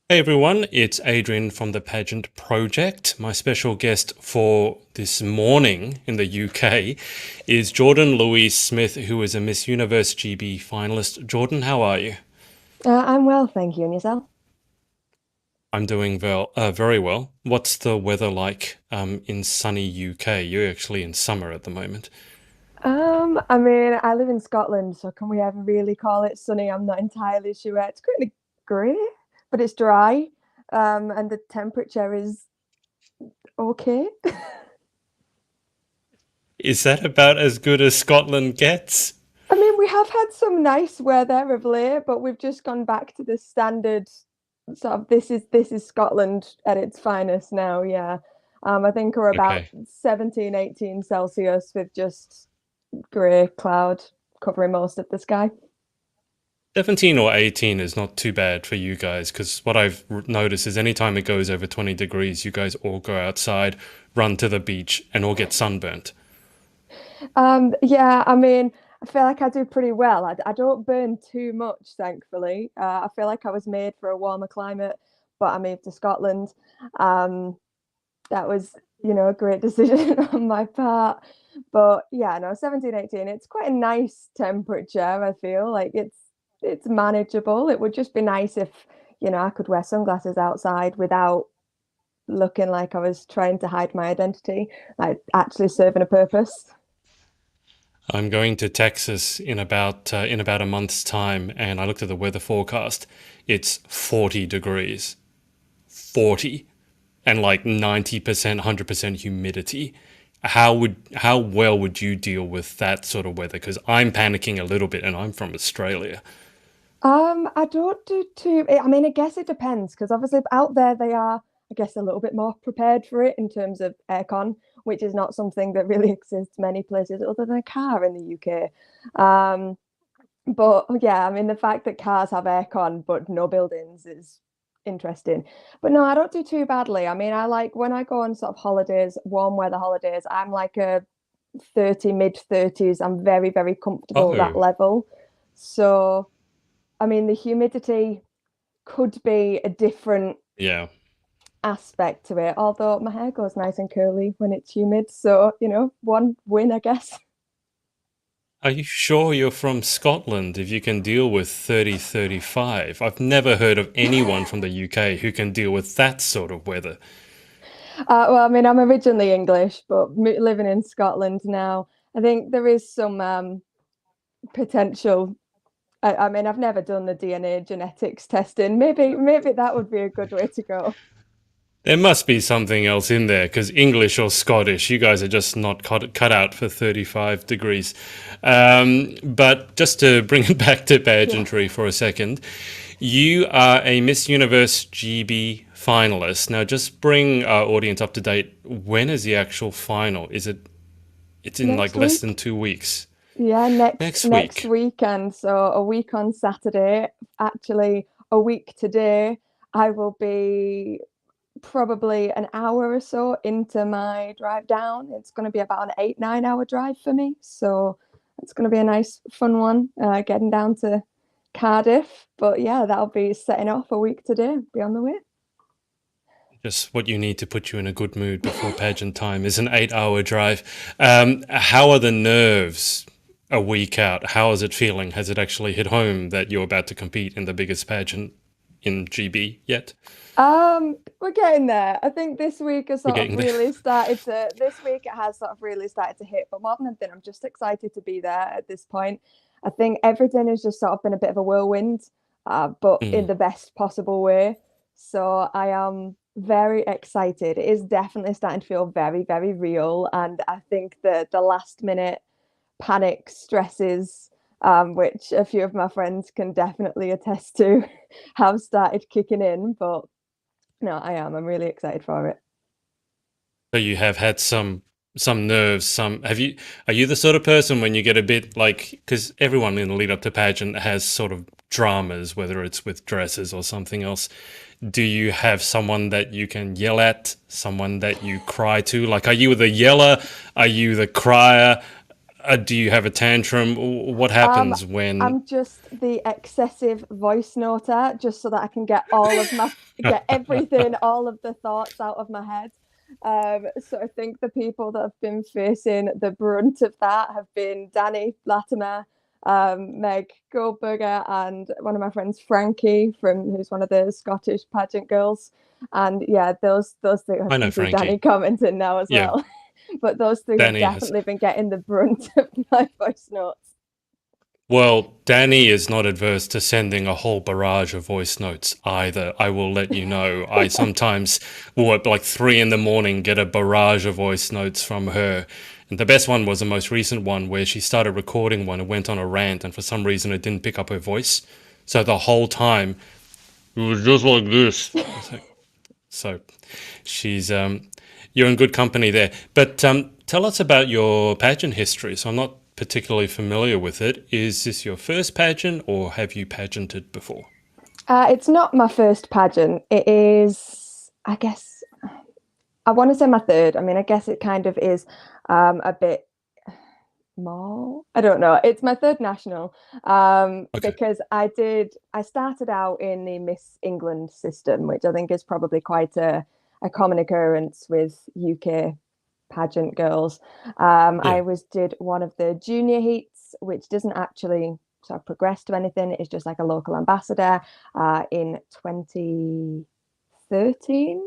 Hey everyone, it's Adrian from the Pageant Project. My special guest for this morning in the UK is Jordan-Louise Smith, who is a Miss Universe GB finalist. Jordan, how are you? I'm well, thank you. And yourself? I'm doing very well. What's the weather like in sunny UK? You're actually in summer at the moment. I mean, I live in Scotland, so can we ever really call it sunny? I'm not entirely sure. It's kind of grey, but it's dry. And the temperature is okay. Is that about as good as Scotland gets? I mean, we have had some nice weather of late, but we've just gone back to the standard sort of this is Scotland at its finest now, yeah. I think we're about Okay. 17, 18 Celsius with just grey cloud covering most of the sky. 17 or 18 is not too bad for you guys because what I've noticed is anytime it goes over 20 degrees, you guys all go outside, run to the beach, and all get sunburnt. Yeah, I mean, I feel like I do pretty well. I don't burn too much, thankfully. I feel like I was made for a warmer climate, but I moved to Scotland. Um, that was, a great decision on my part. But yeah, no, 17, 18, it's quite a nice temperature, I feel like it's manageable. It would just be nice if, I could wear sunglasses outside without looking like I was trying to hide my identity, like actually serving a purpose. I'm going to Texas in about a month's time, and I looked at the weather forecast. It's 40 degrees, 40, and like 90%, 100% humidity. How well would you deal with that sort of weather? Because I'm panicking a little bit, and I'm from Australia. I don't do too. I mean, I guess it depends because obviously out there they are, I guess, a little bit more prepared for it in terms of aircon, which is not something that really exists many places other than a car in the UK. Um, but yeah, I mean, the fact that cars have aircon but no buildings is interesting. But no, I don't do too badly. I mean, I like when I go on sort of holidays, warm weather holidays, I'm like a 30, mid 30s. I'm very, very comfortable at that Oh, level. So. I mean, the humidity could be a different yeah. aspect to it, although my hair goes nice and curly when it's humid. So, one win, I guess. Are you sure you're from Scotland if you can deal with 30, 35? I've never heard of anyone from the UK who can deal with that sort of weather. Well, I mean, I'm originally English, but living in Scotland now, I think there is some potential. I mean, I've never done the DNA genetics testing. Maybe that would be a good way to go. There must be something else in there because English or Scottish, you guys are just not cut out for 35 degrees. But just to bring it back to Yeah. pageantry for a second, you are a Miss Universe GB finalist. Now, just bring our audience up to date. When is the actual final? It's in like Next less than week. 2 weeks. Yeah, next Next next week. weekend. So a week on Saturday, actually a week today, I will be probably an hour or so into my drive down. It's going to be about an 8, 9 hour drive for me. So it's going to be a nice, fun one, getting down to Cardiff. But yeah, that'll be setting off a week today. Be on the way. Just what you need to put you in a good mood before pageant time is an 8 hour drive. How are the nerves a week out? How is it feeling? Has it actually hit home that you're about to compete in the biggest pageant in GB yet? We're getting there. I think this week has We're sort of getting there. really started to, this week it has sort of really started to hit, but more than anything, I'm just excited to be there at this point. I think everything has just sort of been a bit of a whirlwind, but in Mm. the best possible way. So I am very excited. It is definitely starting to feel very, very real. And I think that the last minute panic stresses, which a few of my friends can definitely attest to, have started kicking in. But no, I am. I'm really excited for it. So you have had some nerves, some have you are you the sort of person when you get a bit like because everyone in the lead up to pageant has sort of dramas, whether it's with dresses or something else. Do you have someone that you can yell at, someone that you cry to? Like, are you the yeller? Are you the crier? Do you have a tantrum? What Um, happens when? I'm just the excessive voice noter, just so that I can get everything, all of the thoughts out of my head. So I think the people that have been facing the brunt of that have been Danny Latimer, Meg Goldberger, and one of my friends Frankie, from who's one of the Scottish pageant girls. And yeah, those three, I I know can see Danny Frankie. commenting now as Yeah, well. But those three have Danny has. definitely been getting the brunt of my voice notes. Well, Danny is not adverse to sending a whole barrage of voice notes either. I will let you know. I sometimes will at like 3 in the morning get a barrage of voice notes from her. And the best one was the most recent one where she started recording one and went on a rant, and for some reason it didn't pick up her voice. So the whole time it was just like this. I was like, so she's you're in good company there. But tell us about your pageant history. So I'm not particularly familiar with it. Is this your first pageant, or have you pageanted before? It's not my first pageant. It is, I guess, I want to say my third. I mean, I guess it kind of is a bit more. I don't know. It's my third national Okay. because I started out in the Miss England system, which I think is probably quite a common occurrence with UK pageant girls. Yeah. I did one of the junior heats, which doesn't actually sort of progress to anything. It's just like a local ambassador in 2013.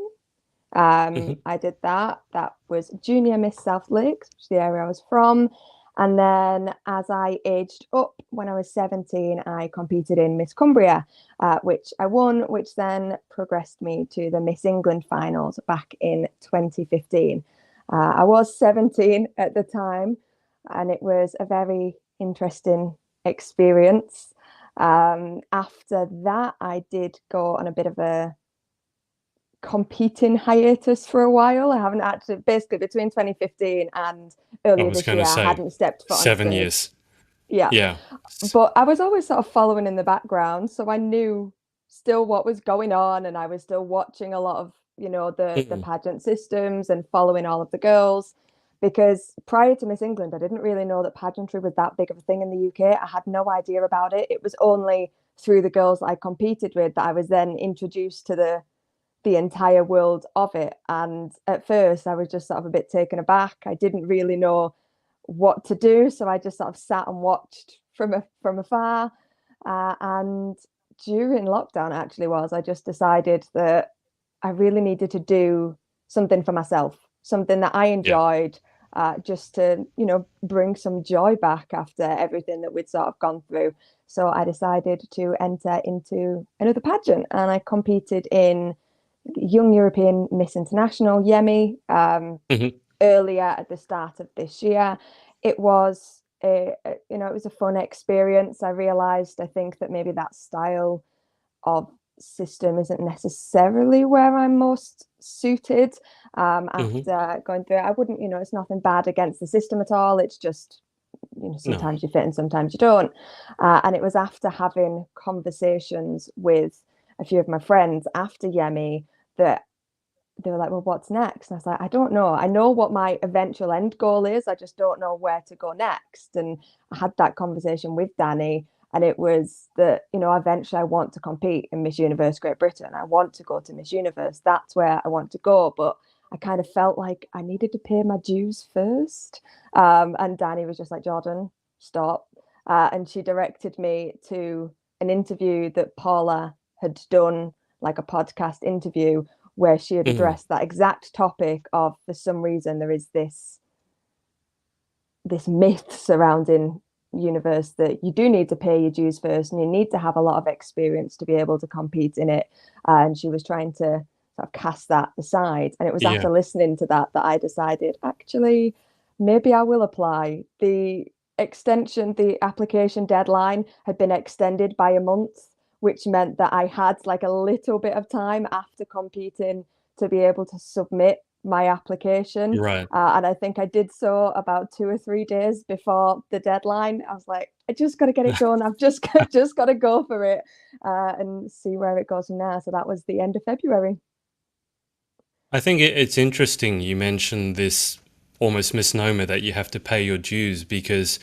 Hmm. I did that. That was Junior Miss South Lakes, which is the area I was from. And then as I aged up, when I was 17, I competed in Miss Cumbria, which I won, which then progressed me to the Miss England finals back in 2015. I was 17 at the time, and it was a very interesting experience. After that, I did go on a bit of a competing hiatus for a while. I haven't actually, basically between 2015 and I earlier was this going to year, I say hadn't stepped foot on seven stage. years. Yeah. Yeah. But I was always sort of following in the background. So I knew still what was going on, and I was still watching a lot of, the Mm. pageant systems and following all of the girls. Because prior to Miss England, I didn't really know that pageantry was that big of a thing in the UK. I had no idea about it. It was only through the girls that I competed with that I was then introduced to the entire world of it. And at first, I was just sort of a bit taken aback. I didn't really know what to do, so I just sort of sat and watched from afar. And during lockdown, actually, I just decided that I really needed to do something for myself, something that I Yeah. enjoyed. Just to, bring some joy back after everything that we'd sort of gone through. So I decided to enter into another pageant, and I competed in Young European Miss International, Yemi, Hmm. earlier at the start of this year. It was it was a fun experience. I realized, I think, that maybe that style of system isn't necessarily where I'm most suited. Hmm. After going through it, I wouldn't, it's nothing bad against the system at all. It's just, No. sometimes you fit and sometimes you don't. And it was after having conversations with a few of my friends after Yemi that they were like, well, what's next? And I was like, I don't know. I know what my eventual end goal is. I just don't know where to go next. And I had that conversation with Danny, and it was that, eventually I want to compete in Miss Universe Great Britain. I want to go to Miss Universe. That's where I want to go. But I kind of felt like I needed to pay my dues first. And Danny was just like, Jordan, stop. And she directed me to an interview that Paula had done, like a podcast interview where she had Mm. addressed that exact topic of, for some reason, there is this myth surrounding universe that you do need to pay your dues first, and you need to have a lot of experience to be able to compete in it. And she was trying to sort of cast that aside. And it was Yeah. after listening to that that I decided, actually, maybe I will apply. The application deadline had been extended by a month, which meant that I had like a little bit of time after competing to be able to submit my application. Right. And I think I did so about 2 or 3 days before the deadline. I was like, I just got to get it done. I've just just got to go for it and see where it goes from there. So that was the end of February. I think it's interesting you mentioned this almost misnomer that you have to pay your dues because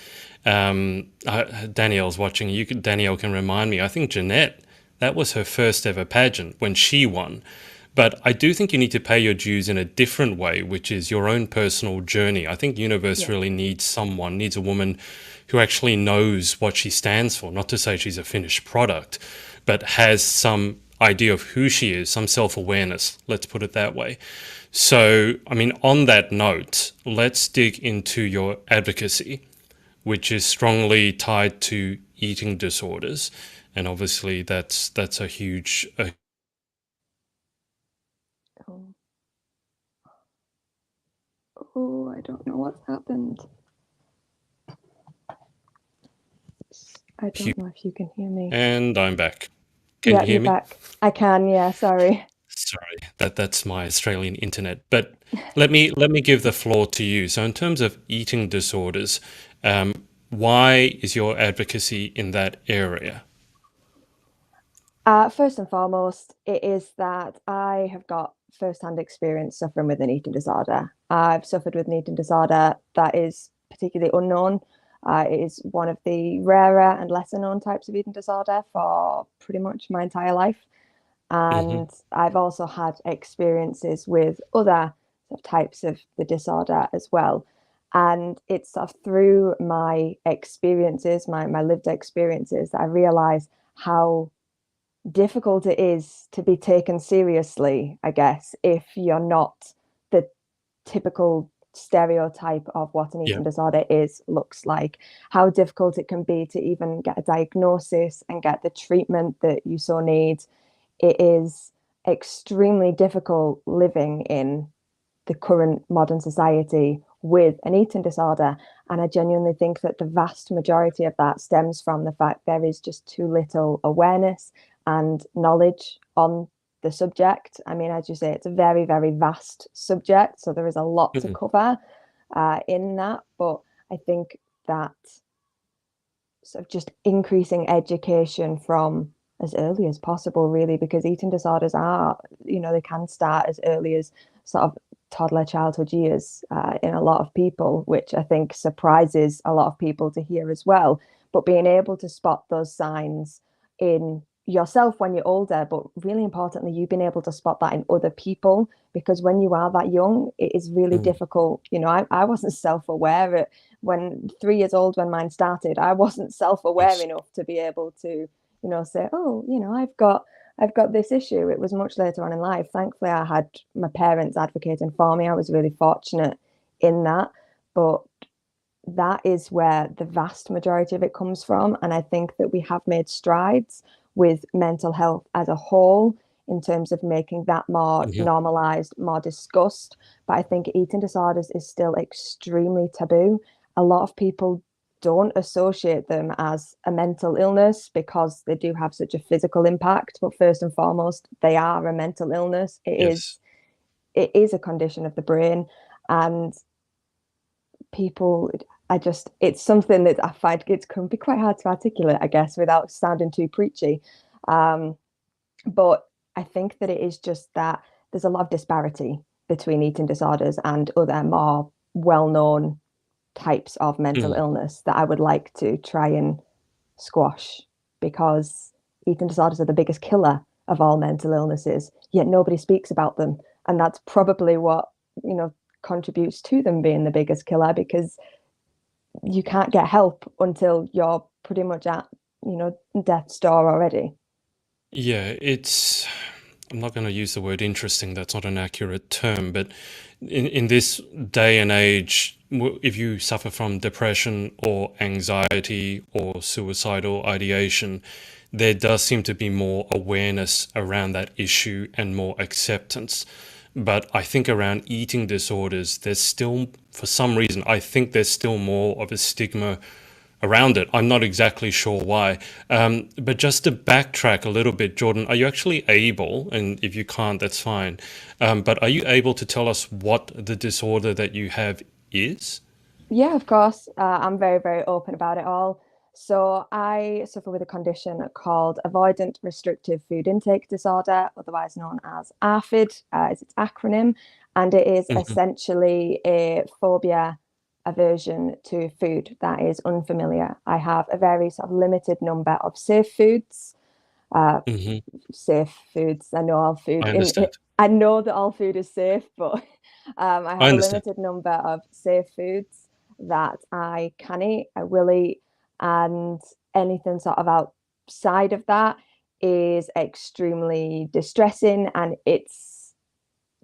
Danielle's watching. Danielle can remind me. I think Jeanette, that was her first ever pageant when she won. But I do think you need to pay your dues in a different way, which is your own personal journey. I think Universe Yeah. really needs a woman who actually knows what she stands for. Not to say she's a finished product, but has some idea of who she is, some self awareness, let's put it that way. So, I mean, on that note, let's dig into your advocacy, which is strongly tied to eating disorders. And obviously, that's a huge. Oh, oh, I don't know what's happened. I Huge. don't know if you can hear me. And I'm back. Can Yeah, you hear you're me? back. I can, yeah, sorry. Sorry, that's my Australian internet. But let me give the floor to you. So, in terms of eating disorders, why is your advocacy in that area? First and foremost, it is that I have got first-hand experience suffering with an eating disorder. I've suffered with an eating disorder that is particularly unknown. It is one of the rarer and lesser known types of eating disorder for pretty much my entire life. Hmm. And I've also had experiences with other sort of types of the disorder as well. And it's sort of through my experiences, my lived experiences, that I realized how difficult it is to be taken seriously, I guess, if you're not the typical stereotype of what an Yeah. eating disorder is, looks like, how difficult it can be to even get a diagnosis and get the treatment that you so need. It is extremely difficult living in the current modern society with an eating disorder. And I genuinely think that the vast majority of that stems from the fact there is just too little awareness and knowledge on the subject. I mean, as you say, it's a very, very vast subject. So there is a lot to Hmm. cover in that. But I think that sort of just increasing education from as early as possible, really, because eating disorders are, they can start as early as sort of toddler childhood years in a lot of people, which I think surprises a lot of people to hear as well. But being able to spot those signs in yourself when you're older, but really importantly, you've been able to spot that in other people, because when you are that young, it is really Mm. difficult. I wasn't self-aware at when 3 years old when mine started. I wasn't self-aware Yes. enough to be able to, say, oh, I've got this issue. It was much later on in life. Thankfully, I had my parents advocating for me. I was really fortunate in that. But that is where the vast majority of it comes from. And I think that we have made strides with mental health as a whole in terms of making that more Hmm. normalized, more discussed. But I think eating disorders is still extremely taboo. A lot of people don't associate them as a mental illness because they do have such a physical impact. But first and foremost, they are a mental illness. It Yes. is it is a condition of the brain. And people, it's something that I find it can be quite hard to articulate, I guess, without sounding too preachy. um, but I think that it is just that there's a lot of disparity between eating disorders and other more well-known types of mental Mm. illness that I would like to try and squash, because eating disorders are the biggest killer of all mental illnesses, yet nobody speaks about them. And that's probably what, contributes to them being the biggest killer, because you can't get help until you're pretty much at, death's door already. Yeah, I'm not going to use the word interesting, that's not an accurate term, but in this day and age, if you suffer from depression or anxiety or suicidal ideation, there does seem to be more awareness around that issue and more acceptance. But I think around eating disorders, there's still, for some reason, I think there's still more of a stigma around it. I'm not exactly sure why. But just to backtrack a little bit, Jordan, are you actually able, and if you can't, that's fine, but are you able to tell us what the disorder that you have is? Yeah, of course. I'm very, very open about it all. So I suffer with a condition called avoidant restrictive food intake disorder, otherwise known as ARFID, is its acronym, and it is Hmm. essentially a phobia aversion to food that is unfamiliar. I have a very sort of limited number of safe foods. Uh, Hmm. Safe foods. I know all food I understand. I know that all food is safe, but I I have a understand. limited number of safe foods that I can eat, I will eat, and anything sort of outside of that is extremely distressing, and it's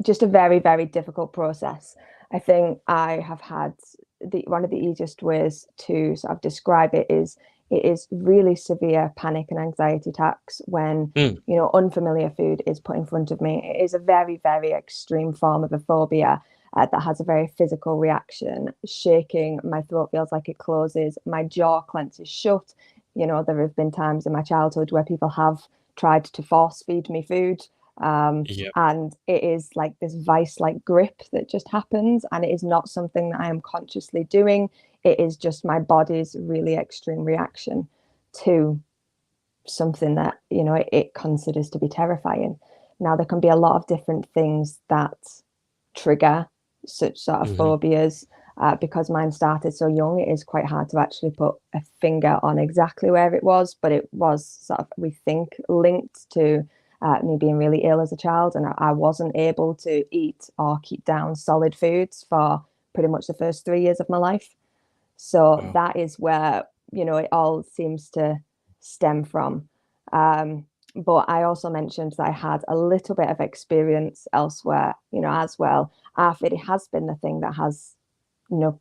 just a very, very difficult process. I think I have had the one of the easiest ways to sort of describe it is really severe panic and anxiety attacks when, Mm. you know, unfamiliar food is put in front of me. It is a very, very extreme form of a phobia that has a very physical reaction. Shaking, my throat feels like it closes, my jaw clenches shut. You know, there have been times in my childhood where people have tried to force feed me food. Yeah. And it is like this vice-like grip that just happens, and it is not something that I am consciously doing. It is just my body's really extreme reaction to something that, you know, it considers to be terrifying. Now, there can be a lot of different things that trigger such sort of Hmm. phobias. Because mine started so young, it is quite hard to actually put a finger on exactly where it was, but it was sort of, we think, linked to me being really ill as a child, and I wasn't able to eat or keep down solid foods for pretty much the first 3 years of my life. So Wow. that is where, you know, it all seems to stem from. But I also mentioned that I had a little bit of experience elsewhere, you know, as well. It has been the thing that has, you know,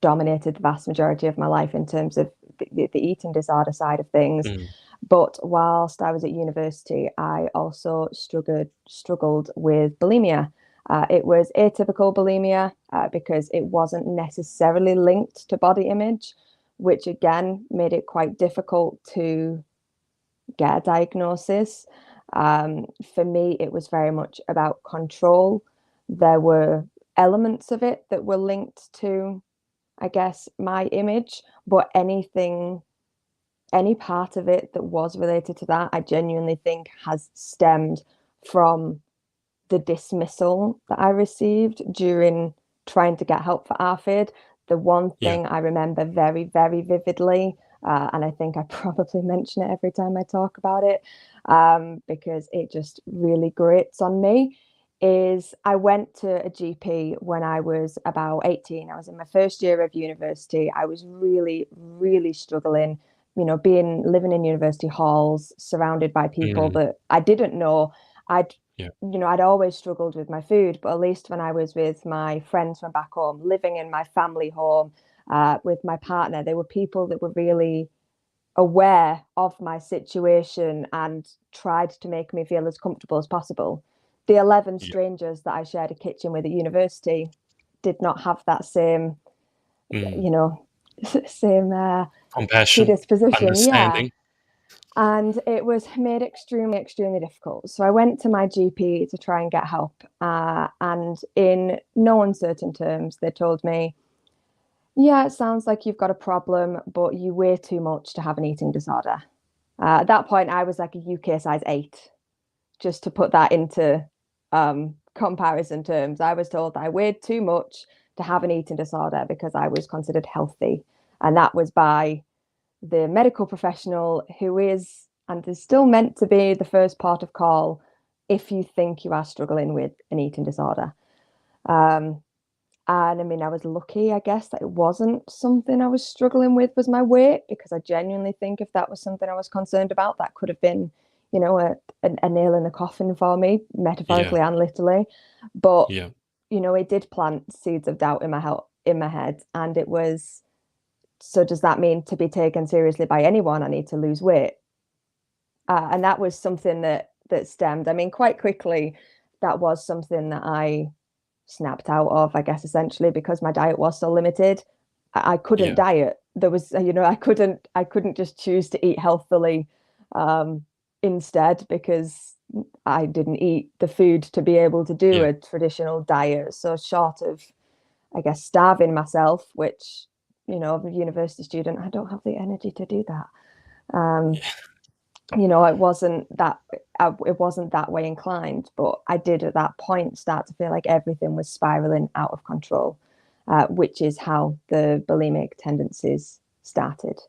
dominated the vast majority of my life in terms of the eating disorder side of things. Mm. But whilst I was at university, I also struggled with bulimia. It was atypical bulimia because it wasn't necessarily linked to body image, which again made it quite difficult to get a diagnosis. For me, it was very much about control. There were elements of it that were linked to, I guess, my image, but any part of it that was related to that, I genuinely think has stemmed from the dismissal that I received during trying to get help for ARFID. The one Yeah. thing I remember very, very vividly, and I think I probably mention it every time I talk about it, because it just really grates on me, is I went to a GP when I was about 18. I was in my first year of university. I was really, really struggling, you know, living in university halls, surrounded by people Mm. that I didn't know. I'd Yeah. you know, I'd always struggled with my food, but at least when I was with my friends from back home, living in my family home, with my partner, there were people that were really aware of my situation and tried to make me feel as comfortable as possible. The 11 Yeah. strangers that I shared a kitchen with at university did not have that same, Mm. you know, same Compassion, predisposition. Yeah. understanding. And it was made extremely, extremely difficult. So I went to my GP to try and get help. And in no uncertain terms, they told me, yeah, it sounds like you've got a problem, but you weigh too much to have an eating disorder. At that point, I was like a UK size 8, just to put that into comparison terms. I was told that I weighed too much to have an eating disorder because I was considered healthy. And that was by the medical professional who is and is still meant to be the first port of call if you think you are struggling with an eating disorder. Um, and I mean, I was lucky, I guess, that it wasn't something I was struggling with was my weight, because I genuinely think if that was something I was concerned about, that could have been, you know, a nail in the coffin for me, Yeah. metaphorically and literally. But, Yeah. you know, it did plant seeds of doubt in my head. And it was, so does that mean to be taken seriously by anyone, I need to lose weight? And that was something that stemmed. I mean, quite quickly, that was something that I snapped out of, I guess, essentially because my diet was so limited. I couldn't Yeah. diet. There was, you know, I couldn't just choose to eat healthily instead, because I didn't eat the food to be able to do Yeah. a traditional diet. So short of, I guess, starving myself, which of a university student, I don't have the energy to do that. It wasn't that way inclined, but I did at that point start to feel like everything was spiraling out of control, which is how the bulimic tendencies started.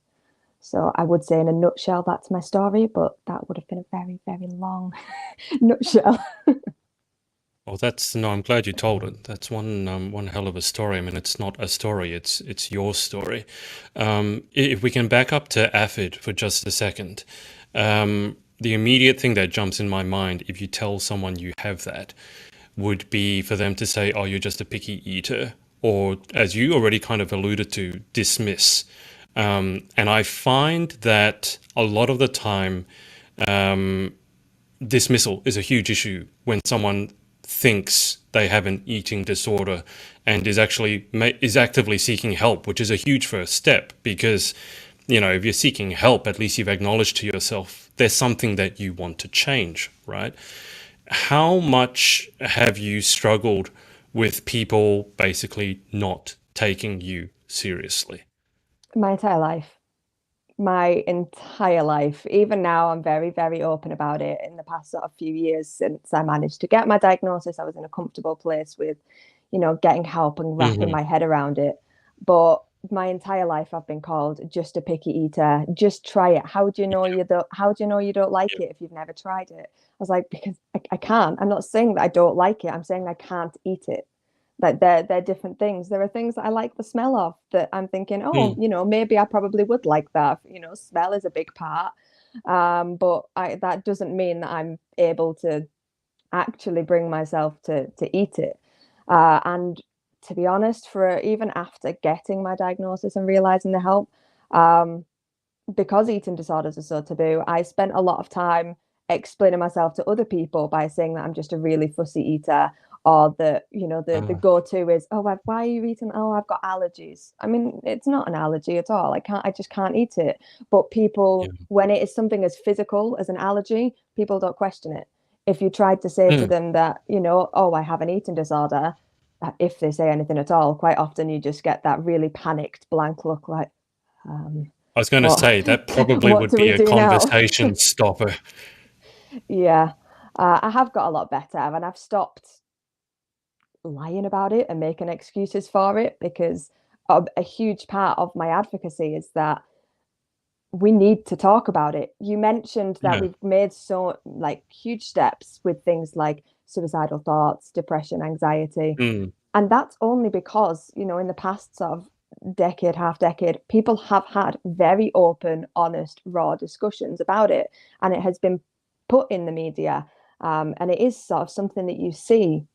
So I would say in a nutshell, that's my story, but that would have been a very, very long nutshell. Well, that's no. I'm glad you told it. That's one hell of a story. I mean, it's not a story. It's your story. If we can back up to aphid for just a second, the immediate thing that jumps in my mind if you tell someone you have that would be for them to say, "Oh, you're just a picky eater," or as you already kind of alluded to, dismiss. And I find that a lot of the time, dismissal is a huge issue when someone thinks they have an eating disorder and is actively seeking help, which is a huge first step because if you're seeking help, at least you've acknowledged to yourself there's something that you want to change, right? How much have you struggled with people basically not taking you seriously? My entire life. My entire life. Even now, I'm very, very open about it. In the past sort of few years since I managed to get my diagnosis, I was in a comfortable place with, getting help and wrapping Hmm. my head around it. But my entire life, I've been called just a picky eater. Just try it. How do you know you don't? How do you know you don't like it if you've never tried it? I was like, because I can't. I'm not saying that I don't like it. I'm saying I can't eat it. Like they're different things. There are things that I like the smell of that I'm thinking, oh, Mm, maybe I probably would like that. Smell is a big part. But that doesn't mean that I'm able to actually bring myself to eat it. And to be honest, for even after getting my diagnosis and realizing the help, um, because eating disorders are so taboo, I spent a lot of time explaining myself to other people by saying that I'm just a really fussy eater, or that, the uh, go-to is, oh, why are you eating? Oh, I've got allergies. I mean, it's not an allergy at all. I just can't eat it. But yeah. people, when it is something as physical as an allergy, people don't question it. If you tried to say to Mm. them that, oh, I have an eating disorder, if they say anything at all, quite often you just get that really panicked blank look like, um, I was going to what say that probably what would do be we a do now? conversation stopper. Yeah, I have got a lot better and I've stopped lying about it and making excuses for it, because a huge part of my advocacy is that we need to talk about it. You mentioned that Yeah. we've made so like huge steps with things like suicidal thoughts, depression, anxiety, Mm, and that's only because, in the past sort of decade, half decade, people have had very open, honest, raw discussions about it. And it has been put in the media. And it is sort of something that you see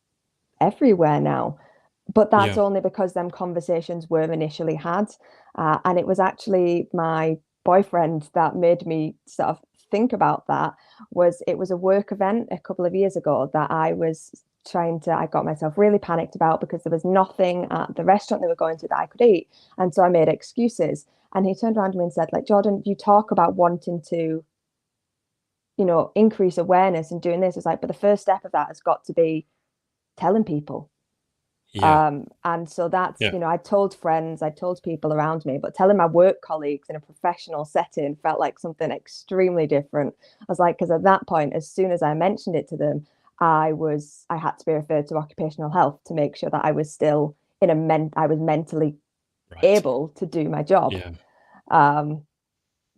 everywhere now. But that's yeah. only because them conversations were initially had. And it was actually my boyfriend that made me sort of think about that. It was a work event a couple of years ago that I got myself really panicked about because there was nothing at the restaurant they were going to that I could eat. And so I made excuses. And he turned around to me and said, like, Jordan, you talk about wanting to, increase awareness and doing this. It's like, but the first step of that has got to be telling people. Yeah. And so that's, Yeah. I told friends, I told people around me, but telling my work colleagues in a professional setting felt like something extremely different. I was like, because at that point, as soon as I mentioned it to them, I had to be referred to occupational health to make sure that I was still I was mentally Right. able to do my job. Yeah. Um,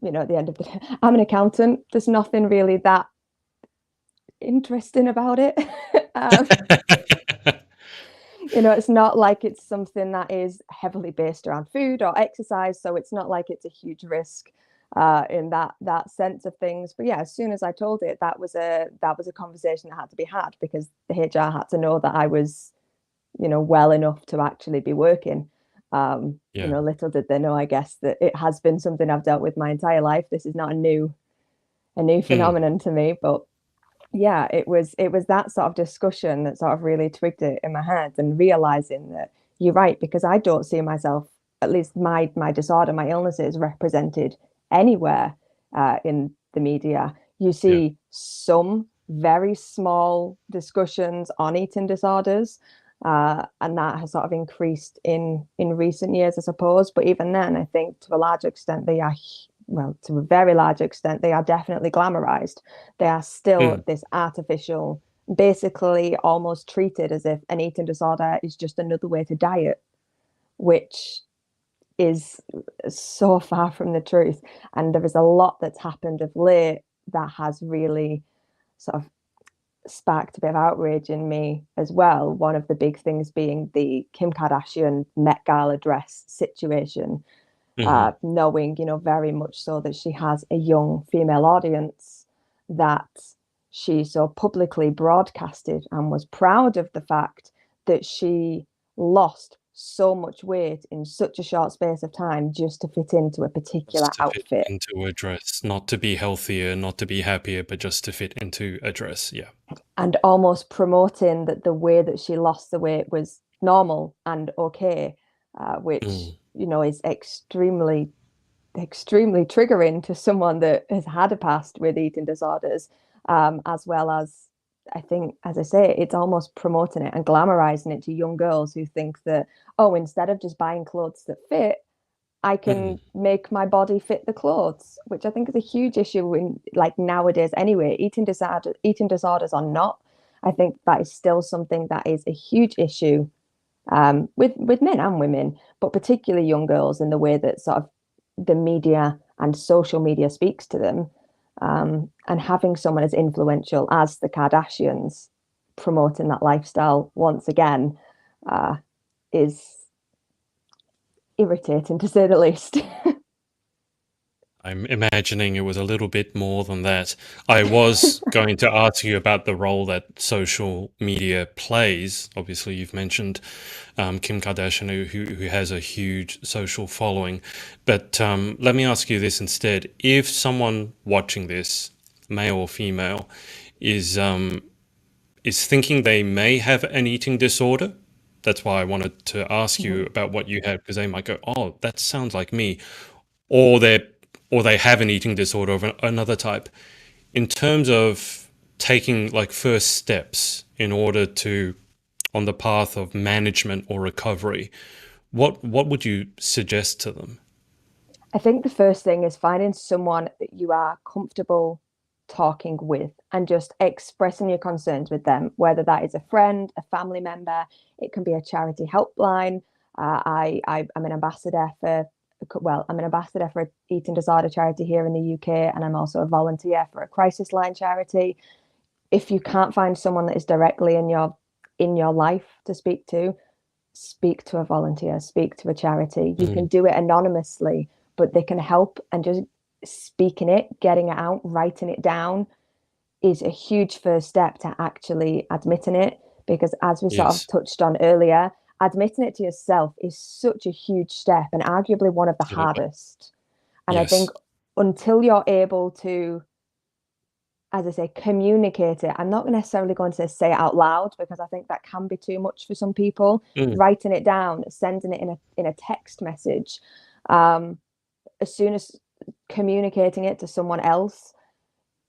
at the end of the day, I'm an accountant. There's nothing really that interesting about it. um, it's not like it's something that is heavily based around food or exercise, so it's not like it's a huge risk in that sense of things. But yeah, as soon as I told it, that was a conversation that had to be had, because the HR had to know that I was, well enough to actually be working. Yeah. Little did they know, I guess, that it has been something I've dealt with my entire life. This is not a new Mm, phenomenon to me, but yeah, it was that sort of discussion that sort of really twigged it in my head, and realizing that you're right, because I don't see myself, at least my disorder, my illnesses, represented anywhere in the media. You yeah. see some very small discussions on eating disorders, And that has sort of increased in recent years, I suppose. But even then, I think to a large extent they are, well, to a very large extent, they are definitely glamorized. They are still Mm. this artificial, basically almost treated as if an eating disorder is just another way to diet, which is so far from the truth. And there is a lot that's happened of late that has really sort of sparked a bit of outrage in me as well. One of the big things being the Kim Kardashian Met Gala dress situation, Hmm. knowing, very much so that she has a young female audience, that she so publicly broadcasted and was proud of the fact that she lost so much weight in such a short space of time just to fit into a particular Just to fit outfit, into a dress, not to be healthier, not to be happier, but just to fit into a dress. Yeah. and almost promoting that the way that she lost the weight was normal and okay, which Mm. is extremely triggering to someone that has had a past with eating disorders, as well as, I think, as I say, it's almost promoting it and glamorizing it to young girls who think that, oh, instead of just buying clothes that fit, I can Mm. make my body fit the clothes, which I think is a huge issue in, like, nowadays anyway. Eating disorders or not, I think that is still something that is a huge issue, with men and women, but particularly young girls, in the way that sort of the media and social media speaks to them. And having someone as influential as the Kardashians promoting that lifestyle once again, is irritating, to say the least. I'm imagining it was a little bit more than that. I was going to ask you about the role that social media plays. Obviously, you've mentioned Kim Kardashian, who has a huge social following. But let me ask you this instead. If someone watching this, male or female, is thinking they may have an eating disorder, that's why I wanted to ask you Mhm. about what you had, because they might go, "Oh, that sounds like me," or they have an eating disorder of another type. In terms of taking like first steps in order to on the path of management or recovery, what would you suggest to them? I think the first thing is finding someone that you are comfortable talking with and just expressing your concerns with them, whether that is a friend, a family member, it can be a charity helpline. I'm an ambassador for, well, I'm an ambassador for an eating disorder charity here in the UK, and I'm also a volunteer for a crisis line charity. If you can't find someone that is directly in your life to speak to a volunteer, speak to a charity. You can Mm, do it anonymously, but they can help. And just speaking it, getting it out, writing it down is a huge first step to actually admitting it. Because as we sort of yes. touched on earlier, admitting it to yourself is such a huge step and arguably one of the Absolutely. hardest. And I think Yes. until you're able to, as I say, communicate it. I'm not necessarily going to say it out loud, because I think that can be too much for some people. Mm, Writing it down, sending it in a text message, um, as soon as communicating it to someone else,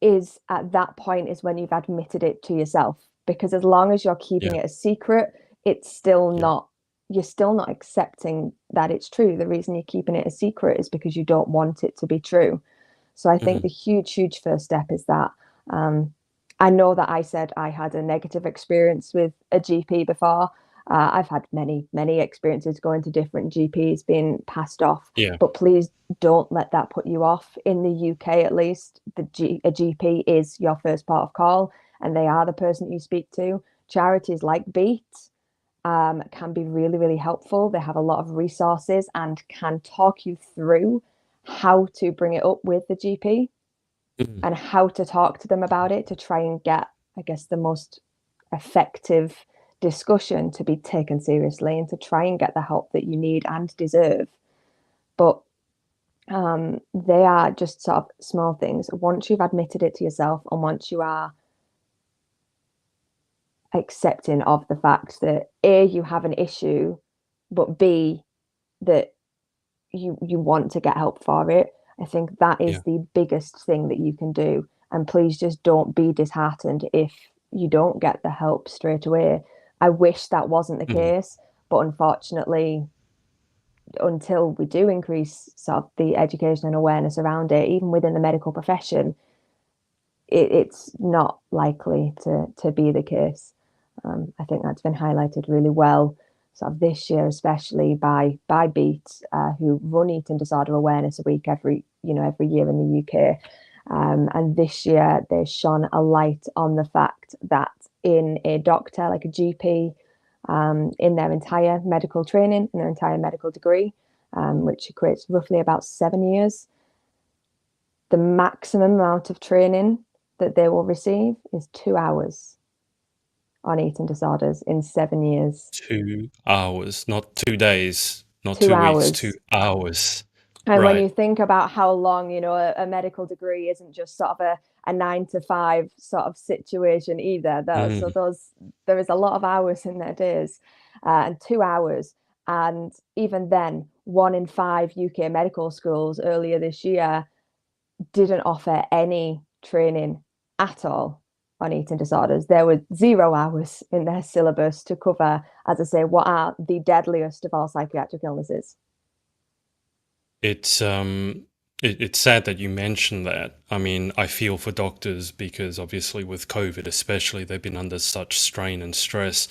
is at that point is when you've admitted it to yourself. Because as long as you're keeping yeah. it a secret, it's still Yeah. not you're still not accepting that it's true. The reason you're keeping it a secret is because you don't want it to be true. So I think Hmm. the huge first step is that. Um, I know that I said I had a negative experience with a GP before. I've had many experiences going to different GPs, being passed off. Yeah. But please don't let that put you off. In the UK, at least, a GP is your first part of call, and they are the person you speak to. Charities like Beat, can be really helpful. They have a lot of resources and can talk you through how to bring it up with the GP Mm, and how to talk to them about it to try and get, I guess, the most effective discussion to be taken seriously and to try and get the help that you need and deserve. But they are just sort of small things. Once you've admitted it to yourself and once you are accepting of the fact that A, you have an issue, but B, that you want to get help for it, I think that yeah. is the biggest thing that you can do. And please just don't be disheartened if you don't get the help straight away. I wish that wasn't the Mhm. case, but unfortunately, until we do increase sort of the education and awareness around it, even within the medical profession, it's not likely to be the case. I think that's been highlighted really well, sort of this year, especially by Beat, who run Eating Disorder Awareness Week every year in the UK. And this year they shone a light on the fact that in a doctor, like a GP, in their entire medical training, in their entire medical degree, which equates roughly about 7 years, the maximum amount of training that they will receive is 2 hours on eating disorders in 7 years. 2 hours, not 2 days, not Two 2 weeks, two hours. hours. And when Right. you think about how long, a medical degree isn't just sort of a 9 to 5 sort of situation either. So Mm. there is a lot of hours in their days, and 2 hours. And even then, 1 in 5 UK medical schools earlier this year didn't offer any training at all on eating disorders. There were 0 hours in their syllabus to cover, as I say, what are the deadliest of all psychiatric illnesses. It's it's sad that you mentioned that. I mean, I feel for doctors because obviously with COVID especially, they've been under such strain and stress.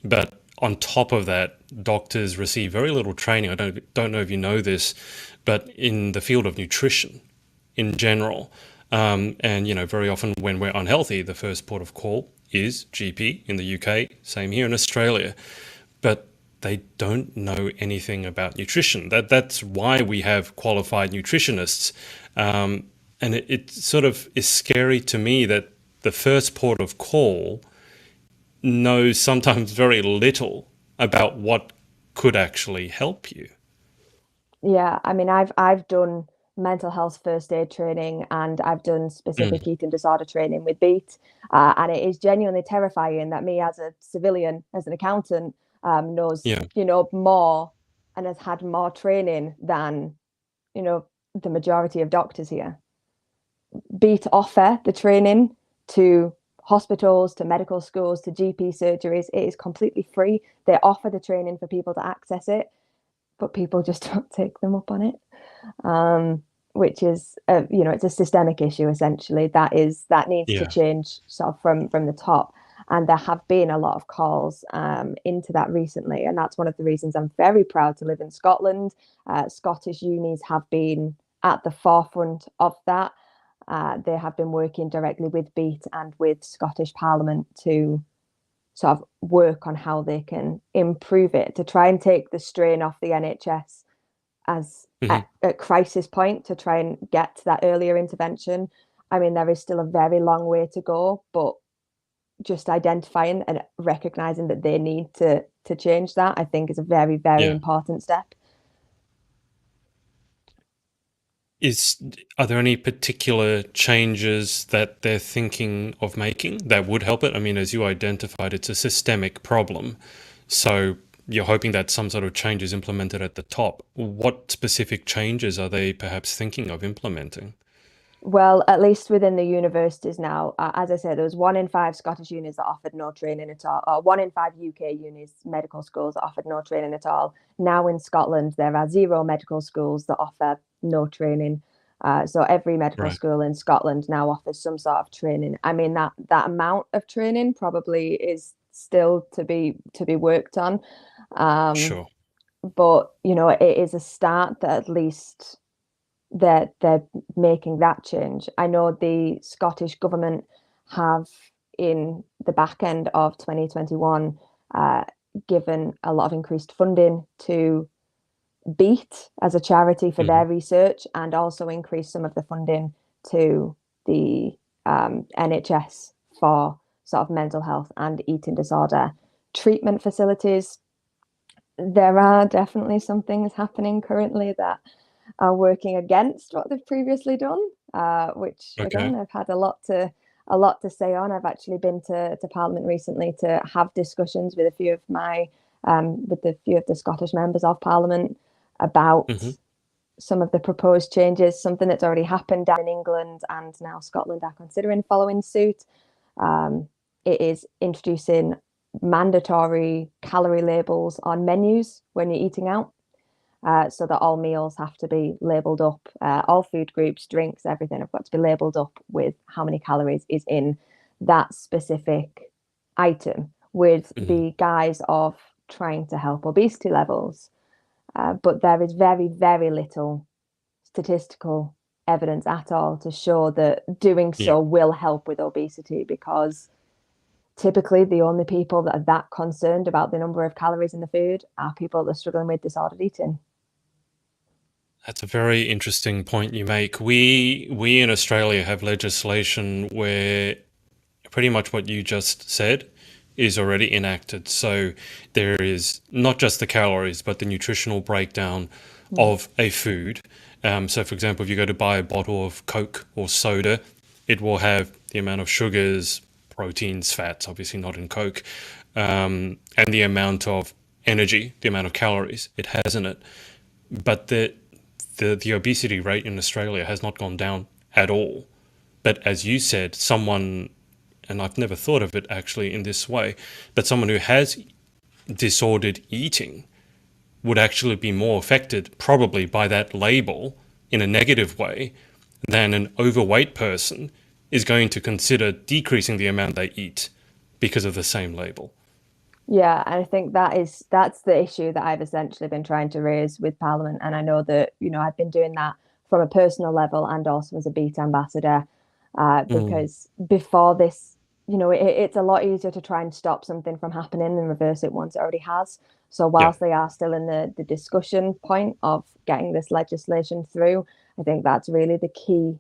But on top of that, doctors receive very little training. I don't know if you know this, but in the field of nutrition in general. And very often when we're unhealthy, the first port of call is GP in the UK, same here in Australia. But they don't know anything about nutrition. That's why we have qualified nutritionists. And it sort of is scary to me that the first port of call knows sometimes very little about what could actually help you. Yeah, I mean, I've done mental health first aid training and I've done Mm, specific eating disorder training with Beat, and it is genuinely terrifying that me as a civilian, as an accountant, knows yeah, more and has had more training than you know the majority of doctors here. Beat offer the training to hospitals, to medical schools, to GP surgeries. It is completely free. They offer the training for people to access it, but people just don't take them up on it. Which is it's a systemic issue essentially that needs to yeah. change sort of from the top. And there have been a lot of calls into that recently, and that's one of the reasons I'm very proud to live in Scotland. Scottish unis have been at the forefront of that. They have been working directly with Beat and with Scottish Parliament to sort of work on how they can improve it, to try and take the strain off the NHS as Hmm. at crisis point, to try and get to that earlier intervention. I mean, there is still a very long way to go, but just identifying and recognizing that they need to change that, I think, is a very, very Yeah. important step. Is Are there any particular changes that they're thinking of making that would help it? I mean, as you identified, it's a systemic problem. So you're hoping that some sort of change is implemented at the top. What specific changes are they perhaps thinking of implementing? Well, at least within the universities now, as I said, there was 1 in 5 Scottish unis that offered no training at all, or 1 in 5 UK unis, medical schools that offered no training at all. Now in Scotland, there are 0 medical schools that offer no training. So every medical Right. school in Scotland now offers some sort of training. I mean, that amount of training probably is still to be worked on. Um, Sure. but it is a start that at least they're making that change. I know the Scottish government have, in the back end of 2021, uh, given a lot of increased funding to Beat as a charity for Hmm. their research, and also increased some of the funding to the NHS for sort of mental health and eating disorder treatment facilities. There are definitely some things happening currently that are working against what they've previously done, which Okay. again I've had a lot to say on. I've actually been to Parliament recently to have discussions with a few of the Scottish members of Parliament about Hmm. some of the proposed changes, something that's already happened down in England and now Scotland are considering following suit. It is introducing mandatory calorie labels on menus when you're eating out, so that all meals have to be labeled up. All food groups, drinks, everything have got to be labeled up with how many calories is in that specific item, with Mm. the guise of trying to help obesity levels. But there is very, very little statistical evidence at all to show that doing Yeah. so will help with obesity, because typically the only people that are that concerned about the number of calories in the food are people that are struggling with disordered eating. That's a very interesting point you make. We in Australia have legislation where pretty much what you just said is already enacted. So there is not just the calories, but the nutritional breakdown Mm. of a food. So, for example, if you go to buy a bottle of Coke or soda, it will have the amount of sugars, proteins, fats, obviously not in Coke, and the amount of energy, the amount of calories it has in it. But the obesity rate in Australia has not gone down at all. But as you said, someone, and I've never thought of it actually in this way, but someone who has disordered eating would actually be more affected probably by that label in a negative way than an overweight person is going to consider decreasing the amount they eat because of the same label. Yeah, and I think that's the issue that I've essentially been trying to raise with Parliament. And I know that, I've been doing that from a personal level and also as a Beat ambassador, Mm, because before this, it's a lot easier to try and stop something from happening than reverse it once it already has. So yeah, whilst they are still in the discussion point of getting this legislation through, I think that's really the key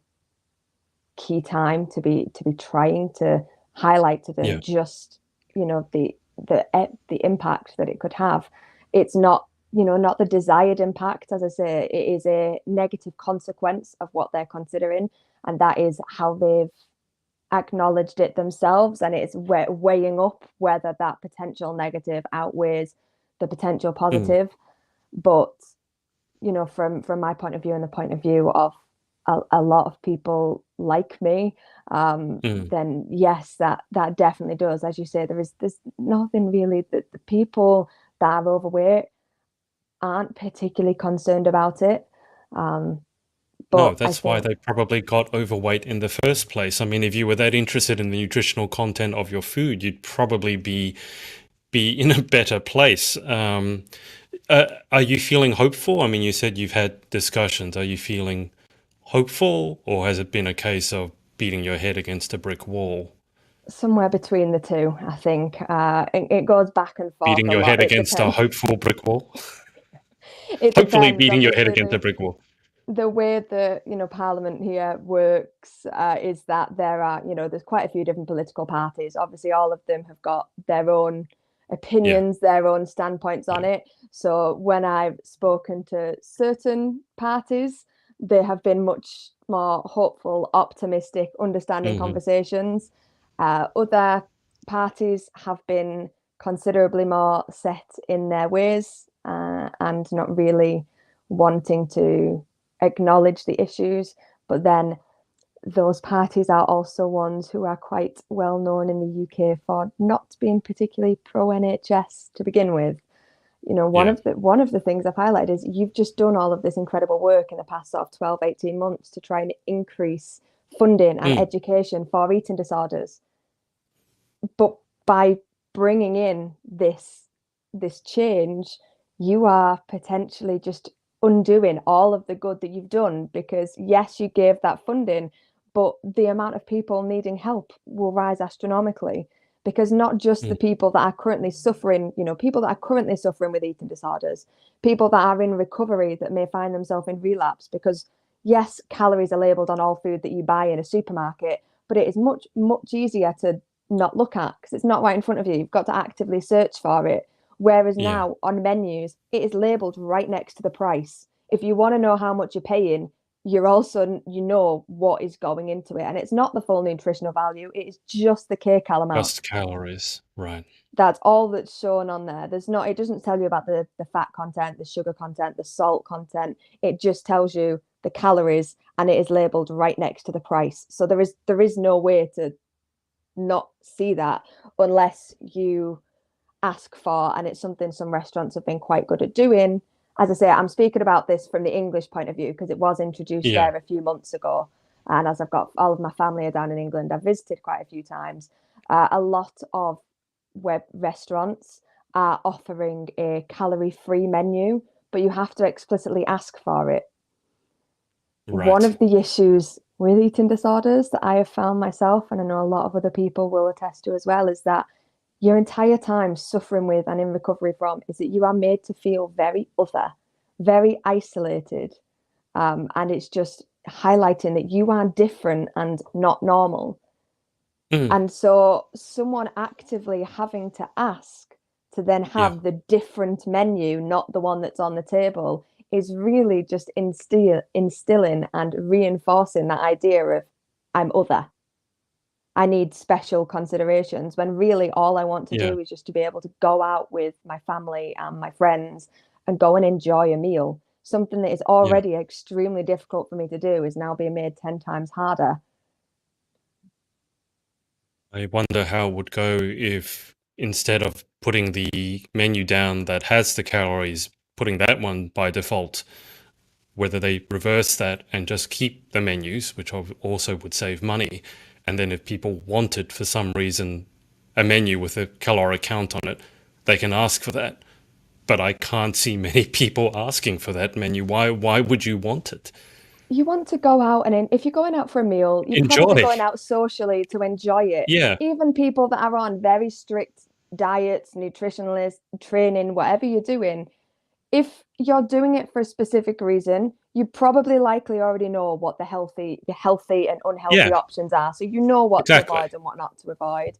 time to be trying to highlight to them yeah, just the impact that it could have. It's not the desired impact, as I say. It is a negative consequence of what they're considering, and that is how they've acknowledged it themselves, and it's weighing up whether that potential negative outweighs the potential mm, positive. But from my point of view and the point of view of a lot of people like me, mm. then yes, that definitely does. As you say, there's nothing really that the people that are overweight aren't particularly concerned about it. Um, No, but I that's why think they probably got overweight in the first place. I mean, if you were that interested in the nutritional content of your food, you'd probably be in a better place. Are you feeling hopeful? I mean, you said you've had discussions. Are you feeling hopeful, or has it been a case of beating your head against a brick wall? somewhere between the two. I think it goes back and forth Beating a your lot. head It against a depends. hopeful brick wall? It Hopefully, depends. beating your head Obviously, against a brick wall. the way that Parliament here works is that there's quite a few different political parties. Obviously, all of them have got their own Yeah, opinions, their own standpoints on yeah. it. So when I've spoken to certain parties, they have been much more hopeful, optimistic, understanding Hmm. conversations. Other parties have been considerably more set in their ways, and not really wanting to acknowledge the issues. But then those parties are also ones who are quite well known in the UK for not being particularly pro NHS to begin with. One Yeah. of the things I've highlighted is you've just done all of this incredible work in the past sort of 12, 18 months to try and increase funding and Mm, education for eating disorders. But by bringing in this change, you are potentially just undoing all of the good that you've done, because yes, you gave that funding, but the amount of people needing help will rise astronomically, because not just the mm, people that are currently suffering, people that are currently suffering with eating disorders, people that are in recovery that may find themselves in relapse, because yes, calories are labeled on all food that you buy in a supermarket, but it is much, much easier to not look at because it's not right in front of you. You've got to actively search for it. Whereas yeah. now on menus, it is labeled right next to the price. If you want to know how much you're paying, you're also what is going into it, and it's not the full nutritional value. It is just the kcal amount. Just calories. Right. That's all that's shown on there. There's not. It doesn't tell you about the fat content, the sugar content, the salt content. It just tells you the calories, and it is labeled right next to the price. So there is no way to not see that unless you ask for, and it's something some restaurants have been quite good at doing. As I say, I'm speaking about this from the English point of view because it was introduced Yeah. there a few months ago. And as I've got all of my family are down in England, I've visited quite a few times. A lot of web restaurants are offering a calorie-free menu, but you have to explicitly ask for it. One Right. of the issues with eating disorders that I have found myself, and I know a lot of other people will attest to as well, is that your entire time suffering with and in recovery from is that you are made to feel very other, very isolated. And it's just highlighting that you are different and not normal. Mm. And so someone actively having to ask to then Yeah. have the different menu, not the one that's on the table, is really just instilling and reinforcing that idea of I'm other. I need special considerations when really all I want to Yeah. do is just to be able to go out with my family and my friends and go and enjoy a meal. Something that is Yeah. already extremely difficult for me to do is now being made 10 times harder. I wonder how it would go if instead of putting the menu down that has the calories, putting that one by default, whether they reverse that and just keep the menus, which also would save money. And then if people wanted, for some reason, a menu with a caloric count on it, they can ask for that. But I can't see many people asking for that menu. Why would you want it? You want to go out and if you're going out for a meal, you're probably Enjoy. going out socially to enjoy it. Yeah. Even people that are on very strict diets, nutritionalists, training, whatever you're doing, if you're doing it for a specific reason, you probably likely already know what the healthy and unhealthy Yeah. options are. So you know what to Exactly. avoid and what not to avoid.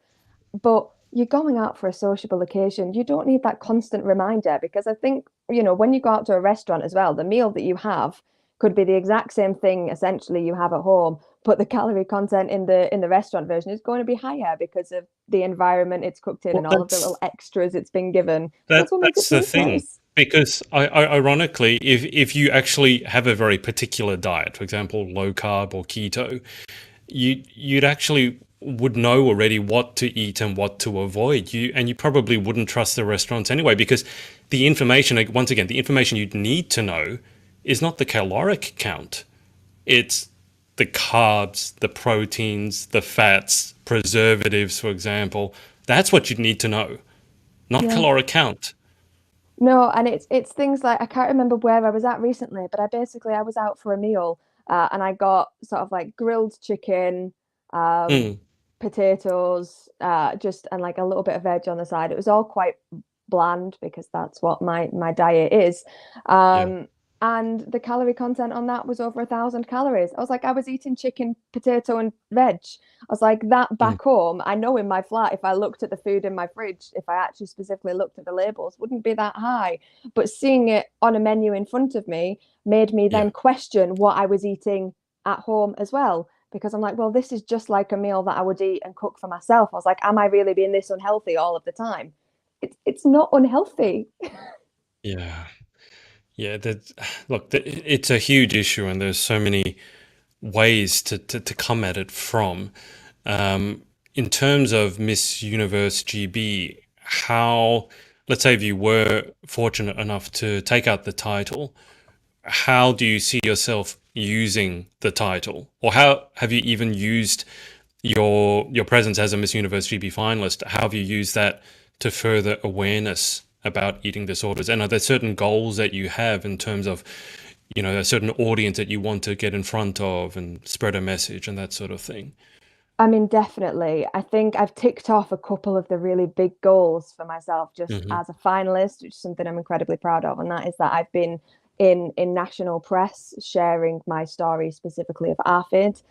But you're going out for a sociable occasion. You don't need that constant reminder because I think, when you go out to a restaurant as well, the meal that you have could be the exact same thing essentially you have at home, but the calorie content in the restaurant version is going to be higher because of the environment it's cooked in Well, and all of the little extras it's been given. That's what makes it that's the taste thing. nice. Because ironically, if you actually have a very particular diet, for example, low carb or keto, you'd actually would know already what to eat and what to avoid. You probably wouldn't trust the restaurants anyway because the information, once again, the information you'd need to know is not the caloric count. It's the carbs, the proteins, the fats, preservatives, for example. That's what you'd need to know, not Yeah. caloric count. No, and it's things like I can't remember where I was at recently, but I was out for a meal and I got sort of like grilled chicken, um, Mm, potatoes, just and like a little bit of veg on the side. It was all quite bland because that's what my diet is. yeah. And the calorie content on that was over 1,000 calories. I was like, I was eating chicken, potato, and veg. I was like, that Mm, back home, I know in my flat, if I looked at the food in my fridge, if I actually specifically looked at the labels, wouldn't be that high. But seeing it on a menu in front of me made me yeah. then question what I was eating at home as well. Because I'm like, well, this is just like a meal that I would eat and cook for myself. I was like, am I really being this unhealthy all of the time? It's not unhealthy. Yeah. Yeah. Look, it's a huge issue, and there's so many ways to come at it from. Um, in terms of Miss Universe GB, how, let's say if you were fortunate enough to take out the title, how do you see yourself using the title? Or how have you even used your presence as a Miss Universe GB finalist? How have you used that to further awareness about eating disorders? And are there certain goals that you have in terms of, a certain audience that you want to get in front of and spread a message and that sort of thing? I mean, definitely. I think I've ticked off a couple of the really big goals for myself just Hmm. as a finalist, which is something I'm incredibly proud of. And that is that I've been in national press sharing my story specifically of ARFID.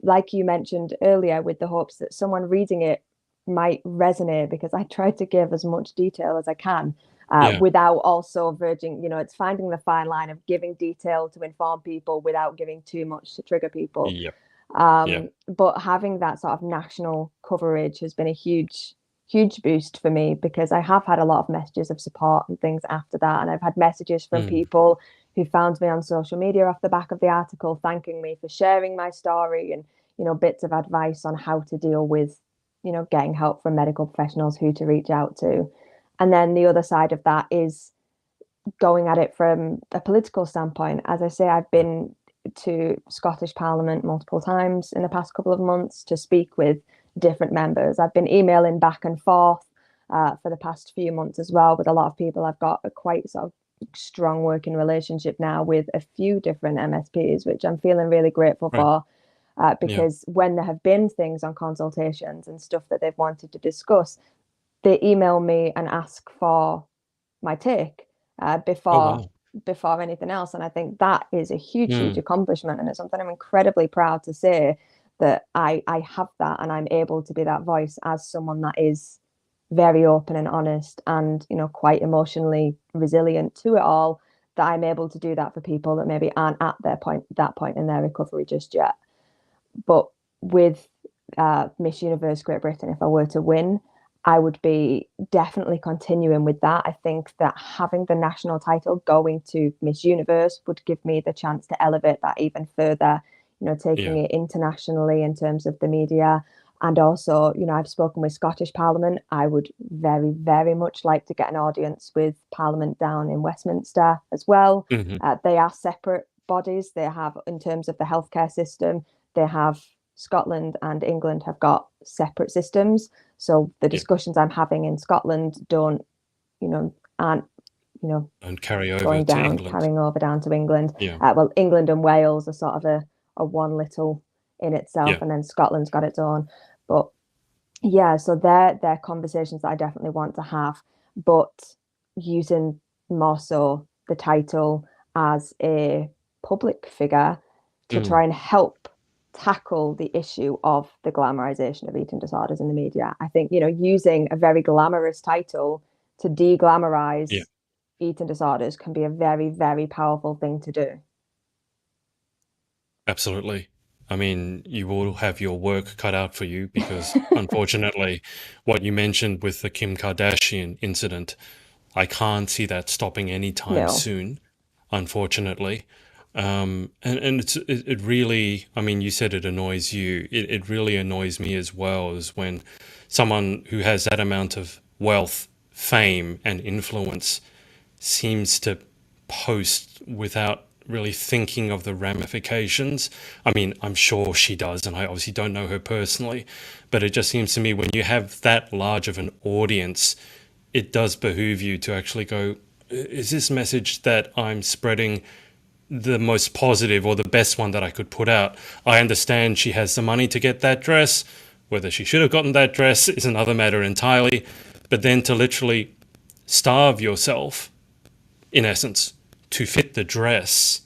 Like you mentioned earlier, with the hopes that someone reading it might resonate because I try to give as much detail as I can. Yeah. Without also verging, it's finding the fine line of giving detail to inform people without giving too much to trigger people. Yep. Yeah. But having that sort of national coverage has been a huge, huge boost for me because I have had a lot of messages of support and things after that. And I've had messages from Mm. people who found me on social media off the back of the article, thanking me for sharing my story and, bits of advice on how to deal with getting help from medical professionals who to reach out to. And then the other side of that is going at it from a political standpoint. As I say, I've been to Scottish Parliament multiple times in the past couple of months to speak with different members. I've been emailing back and forth for the past few months as well with a lot of people. I've got a quite sort of strong working relationship now with a few different MSPs, which I'm feeling really grateful Right. for. Yeah. Because when there have been things on consultations and stuff that they've wanted to discuss, they email me and ask for my take Oh, before wow. anything else. And I think that is a huge, huge Mm. accomplishment, and it's something I'm incredibly proud to say that I have that, and I'm able to be that voice as someone that is very open and honest, and quite emotionally resilient to it all. That I'm able to do that for people that maybe aren't at that point in their recovery just yet. But with Miss Universe Great Britain, if I were to win, I would be definitely continuing with that. I think that having the national title going to Miss Universe would give me the chance to elevate that even further, taking Yeah. it internationally in terms of the media. And also, I've spoken with Scottish Parliament. I would very, very much like to get an audience with Parliament down in Westminster as well. Hmm. They are separate bodies. They have, in terms of the healthcare system, they have Scotland and England have got separate systems. So the Yeah. discussions I'm having in Scotland aren't, And carry over going to down, England. carrying over down to England. Yeah. Well, England and Wales are sort of a one little in itself, Yeah. and then Scotland's got its own. But yeah, so they're conversations that I definitely want to have, but using more so the title as a public figure to try Mm. and help tackle the issue of the glamorization of eating disorders in the media. I think, using a very glamorous title to Yeah. de-glamorize eating disorders can be a very, very powerful thing to do. Absolutely. I mean, you will have your work cut out for you because, unfortunately, what you mentioned with the Kim Kardashian incident, I can't see that stopping anytime No. soon, unfortunately. And it really, I mean, you said it annoys you. It really annoys me as well, is when someone who has that amount of wealth, fame, and influence seems to post without really thinking of the ramifications. I mean, I'm sure she does, and I obviously don't know her personally, but it just seems to me when you have that large of an audience, it does behoove you to actually go, is this message that I'm spreading the most positive or the best one that I could put out? I understand she has the money to get that dress. Whether she should have gotten that dress is another matter entirely. But then to literally starve yourself, in essence, to fit the dress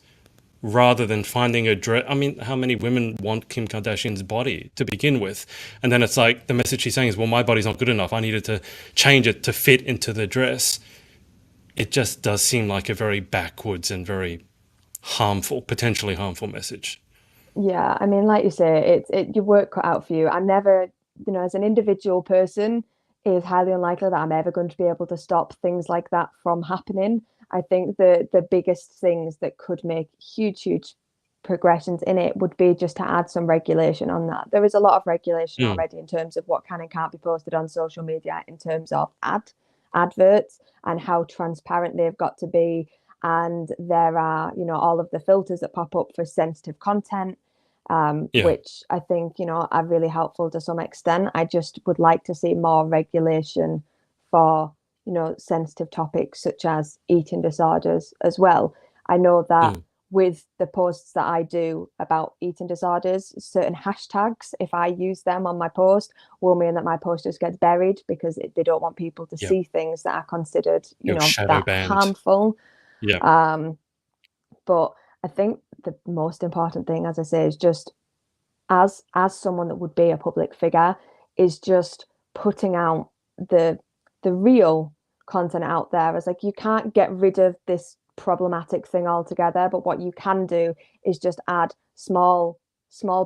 rather than finding a dress. I mean, how many women want Kim Kardashian's body to begin with? And then it's like the message she's saying is, well, my body's not good enough. I needed to change it to fit into the dress. It just does seem like a very backwards and very harmful, potentially harmful message. Yeah, I mean, like you say, it's your work cut out for you. I'm never, as an individual person, it is highly unlikely that I'm ever going to be able to stop things like that from happening. I think the biggest things that could make huge, huge progressions in it would be just to add some regulation on that. There is a lot of regulation Mm, already in terms of what can and can't be posted on social media in terms of adverts and how transparent they've got to be. And there are, all of the filters that pop up for sensitive content, yeah. which I think, are really helpful to some extent. I just would like to see more regulation for, sensitive topics such as eating disorders as well. I know that Mm, with the posts that I do about eating disorders, certain hashtags, if I use them on my post, will mean that my post just gets buried because they don't want people to yeah. see things that are considered, Your shadow that band. harmful. Yeah. Um, but I think the most important thing, as I say, is just as someone that would be a public figure, is just putting out the real content out there. As like, you can't get rid of this problematic thing altogether, but what you can do is just add small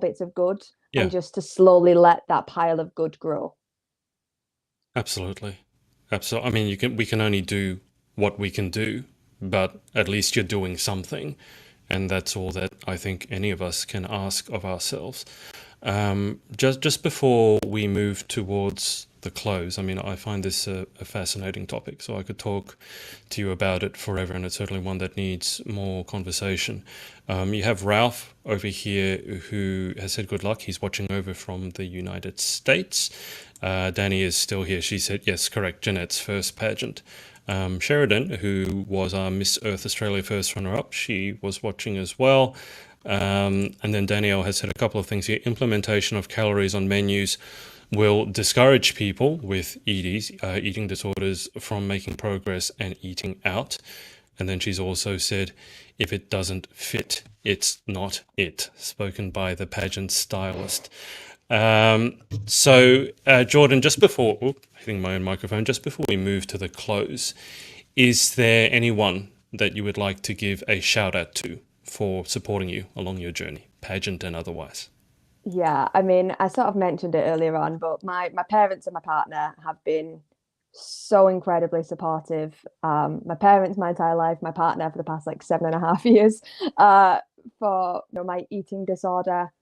bits of good, and Yeah. just to slowly let that pile of good grow. Absolutely. Absolutely. I mean, we can only do what we can do, but at least you're doing something. And that's all that I think any of us can ask of ourselves. Just before we move towards the close, I mean, I find this a fascinating topic, so I could talk to you about it forever, and it's certainly one that needs more conversation. You have Ralph over here who has said good luck. He's watching over from the United States. Danny is still here. She said, yes, correct, Jeanette's first pageant. Sheridan, who was our Miss Earth Australia first runner-up, she was watching as well. And then Danielle has said a couple of things here. Implementation of calories on menus will discourage people with eating disorders from making progress and eating out. And then she's also said, if it doesn't fit, it's not it. Spoken by the pageant stylist. Jordan, just before hitting my own microphone, just before we move to the close, is there anyone that you would like to give a shout out to for supporting you along your journey, pageant and otherwise? Yeah, I mean, I sort of mentioned it earlier on, but my parents and my partner have been so incredibly supportive. My parents my entire life, my partner for the past like 7.5 years, for my eating disorder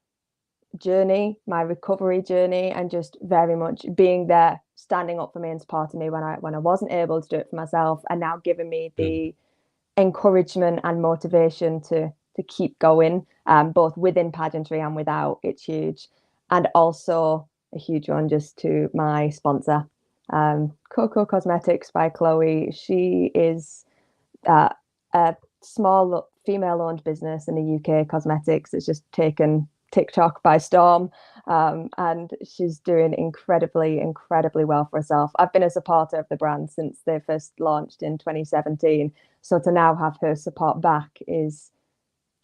journey, my recovery journey, and just very much being there, standing up for me and supporting me when I wasn't able to do it for myself, and now giving me Mm. the encouragement and motivation to keep going, both within pageantry and without. It's huge. And also a huge one just to my sponsor, Coco Cosmetics by Chloe. She is a small female-owned business in the UK, cosmetics. It's just taken TikTok by storm, and she's doing incredibly, incredibly well for herself. I've been a supporter of the brand since they first launched in 2017, so to now have her support back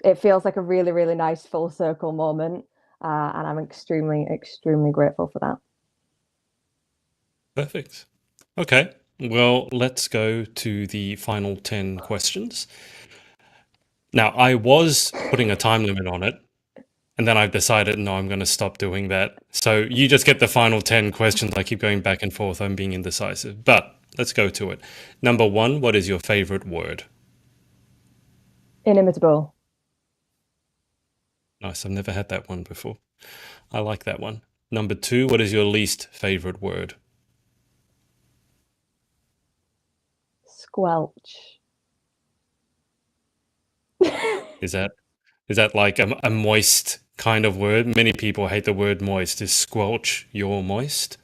it feels like a really, really nice full circle moment, and I'm extremely, extremely grateful for that. Perfect. Okay. Well, let's go to the final 10 questions. Now, I was putting a time limit on it, and then I've decided, no, I'm going to stop doing that. So you just get the final 10 questions. I keep going back and forth. I'm being indecisive. But let's go to it. Number one, what is your favorite word? Inimitable. Nice. I've never had that one before. I like that one. Number two, what is your least favorite word? Squelch. Is that like a moist kind of word? Many people hate the word moist. Is squelch your moist?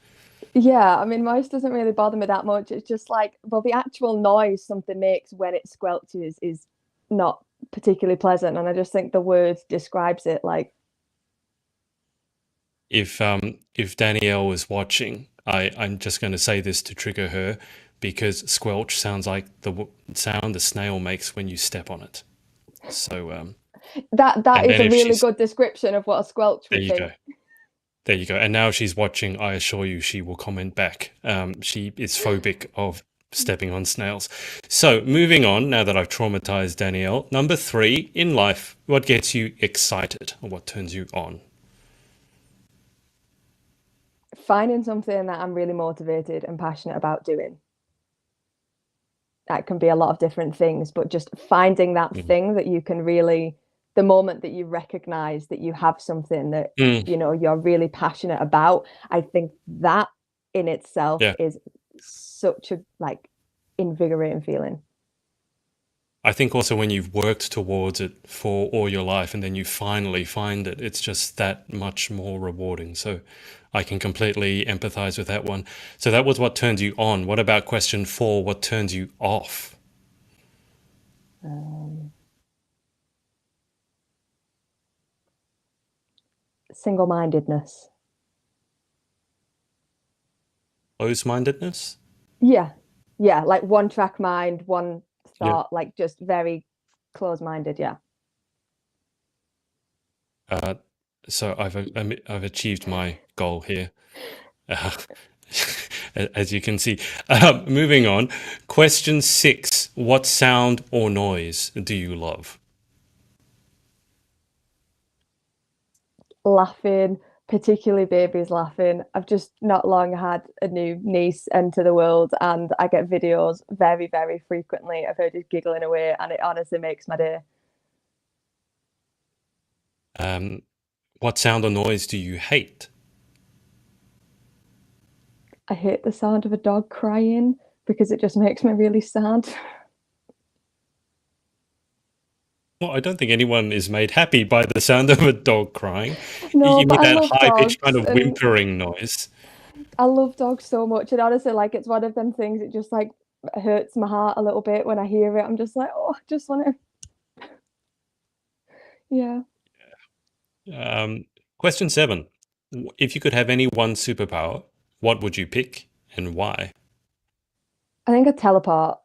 Yeah, I mean, moist doesn't really bother me that much. It's just like, well, the actual noise something makes when it squelches is not particularly pleasant. And I just think the word describes it like, If Danielle was watching, I'm just going to say this to trigger her because squelch sounds like the sound the snail makes when you step on it. So that and is then a if really she's good description of what a squelch there would you think. go. There you go. And now she's watching. I assure you, she will comment back. She is phobic of stepping on snails. So, moving on, now that I've traumatized Danielle, number three, in life, what gets you excited or what turns you on? Finding something that I'm really motivated and passionate about doing. That can be a lot of different things, but just finding that Mhm. thing that you can really, the moment that you recognize that you have something that, Mm, you're really passionate about, I think that in itself yeah. is such a like invigorating feeling. I think also when you've worked towards it for all your life and then you finally find it, it's just that much more rewarding. So I can completely empathize with that one. So that was what turns you on. What about question four? What turns you off? Um, Single-mindedness. Closed mindedness? Yeah. Yeah, like one track mind, one Yeah. thought, like just very close-minded. Yeah. Uh, so I've achieved my goal here, uh, as you can see. Moving on, question six: what sound or noise do you love? Laughing, particularly babies laughing. I've just not long had a new niece enter the world, and I get videos very, very frequently of her just giggling away, and it honestly makes my day. Um, What sound or noise do you hate? I hate the sound of a dog crying because it just makes me really sad. Well, I don't think anyone is made happy by the sound of a dog crying. No, You but mean I that love high-pitched kind dogs of and whimpering noise? I love dogs so much. And honestly, like it's one of them things, it just like hurts my heart a little bit when I hear it. I'm just like, oh, I just want to, yeah. Um, Question 7. If you could have any one superpower, what would you pick and why? I think I teleport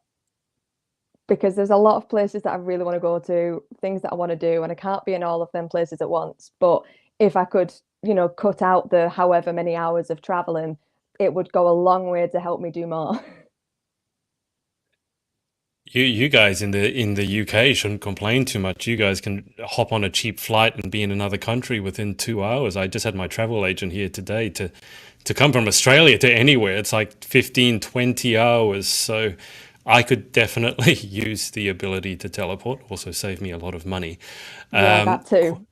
because there's a lot of places that I really want to go to, things that I want to do, and I can't be in all of them places at once. But if I could, cut out the however many hours of traveling, it would go a long way to help me do more. You guys in the UK shouldn't complain too much. You guys can hop on a cheap flight and be in another country within 2 hours. I just had my travel agent here today to come from Australia to anywhere. It's like 15, 20 hours. So I could definitely use the ability to teleport. Also save me a lot of money. Yeah, that too.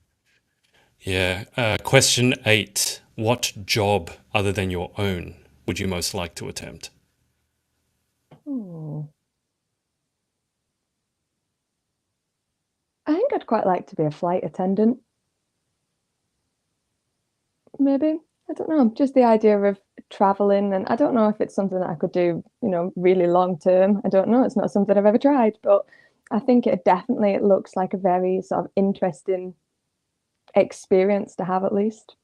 Yeah. Question 8. What job other than your own would you most like to attempt? Hmm. I think I'd quite like to be a flight attendant, maybe. I don't know, just the idea of traveling, and I don't know if it's something that I could do, really long term. I don't know. It's not something I've ever tried, but I think it looks like a very sort of interesting experience to have at least.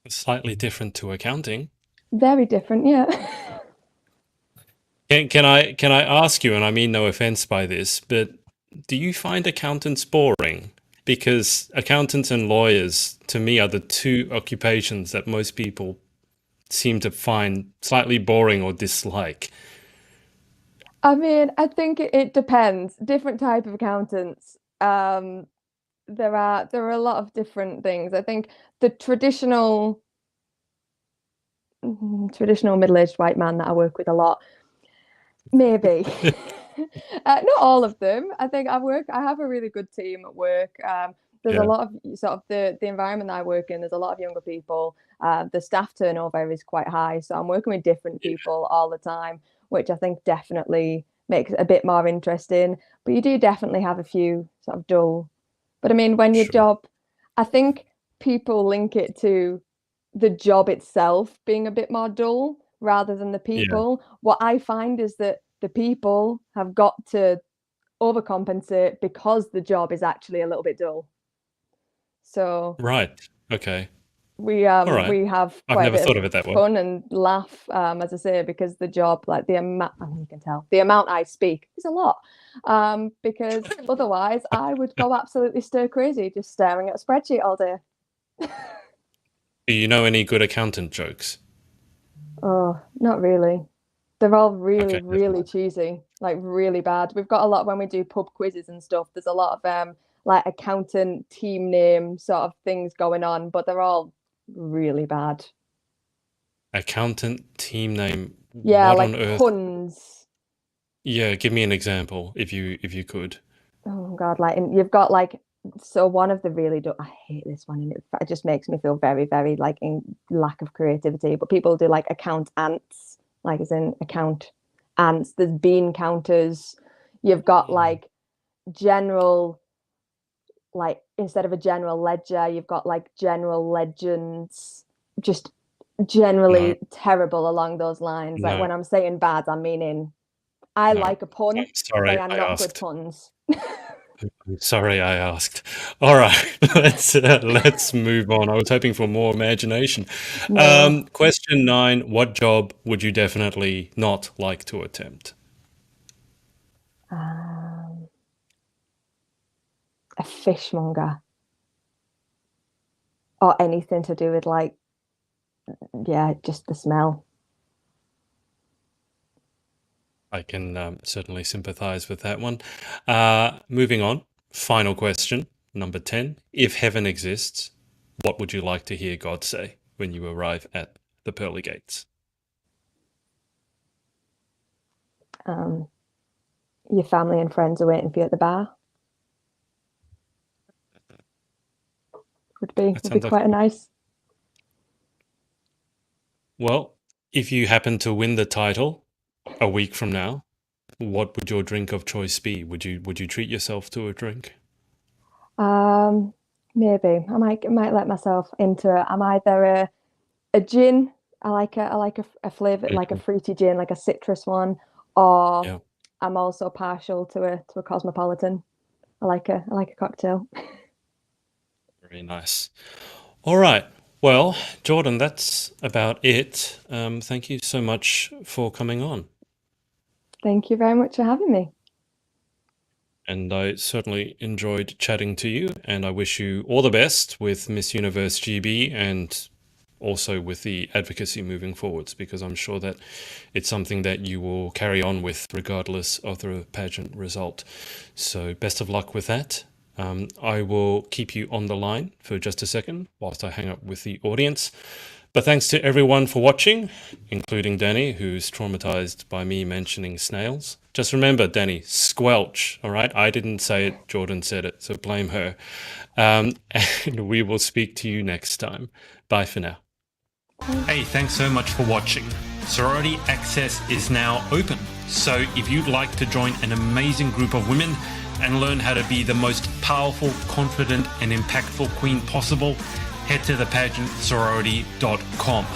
Slightly different to accounting. Very different, yeah. Can I ask you, and I mean no offense by this, but do you find accountants boring? Because accountants and lawyers, to me, are the two occupations that most people seem to find slightly boring or dislike. I mean, I think it depends. Different type of accountants. There are a lot of different things. I think the traditional middle-aged white man that I work with a lot, maybe. Not all of them. I think I have a really good team at work. There's a Yeah, lot of sort of the environment that I work in, there's a lot of younger people. The staff turnover is quite high. So I'm working with different yeah, people all the time, which I think definitely makes it a bit more interesting. But you do definitely have a few sort of dull. But I mean, when your sure. job, I think people link it to the job itself being a bit more dull rather than the Yeah, people. What I find is that the people have got to overcompensate because the job is actually a little bit dull. So right. Okay. we All um right. we have I've quite a never bit thought of of it that way. fun and laugh, as I say, because the job, like the amount, I mean, you can tell the amount I speak is a lot. Because otherwise I would go absolutely stir crazy just staring at a spreadsheet all day. Do you know any good accountant jokes? Oh, not really. They're all really, Okay, never really mind. cheesy, like really bad. We've got a lot when we do pub quizzes and stuff. There's a lot of like accountant team name sort of things going on, but they're all really bad. Accountant team name. Yeah, What on like earth? puns. Yeah, give me an example if you could. Oh God, like and you've got like so one of the really do I hate this one and it just makes me feel very, very like in lack of creativity. But people do like account ants, like as in account ants. There's bean counters. You've got Mm. like general, like instead of a general ledger, you've got like general legends. Just No, generally terrible along those lines. Like no, when I'm saying bad, I'm meaning I no. like a pun. I'm They sorry are I not good asked. puns. I'm sorry I asked. All right, let's move on. I was hoping for more imagination. No. Question 9. What job would you definitely not like to attempt? Um, a fishmonger or anything to do with like, yeah, just the smell. I can certainly sympathize with that one. Moving on. Final question, number 10. If heaven exists, what would you like to hear God say when you arrive at the pearly gates? Um, your family and friends are waiting for you at the bar. That would be sounds like quite a nice. Well, if you happen to win the title a week from now, what would your drink of choice be? Would you treat yourself to a drink? Um, Maybe I might let myself into it. I'm either a gin. I like a flavor like a Mhm. fruity gin, like a citrus one, or Yeah, I'm also partial to a cosmopolitan. I like a cocktail. very nice. All right. Well, Jordan, that's about it. Thank you so much for coming on. Thank you very much for having me. And I certainly enjoyed chatting to you. And I wish you all the best with Miss Universe GB and also with the advocacy moving forwards, because I'm sure that it's something that you will carry on with regardless of the pageant result. So best of luck with that. I will keep you on the line for just a second whilst I hang up with the audience. But thanks to everyone for watching, including Danny, who's traumatized by me mentioning snails. Just remember, Danny, squelch, all right? I didn't say it, Jordan said it, so blame her. And we will speak to you next time. Bye for now. Hey, thanks so much for watching. Sorority Access is now open, so if you'd like to join an amazing group of women and learn how to be the most powerful, confident, and impactful queen possible, head to thepageantsorority.com.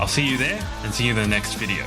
I'll see you there and see you in the next video.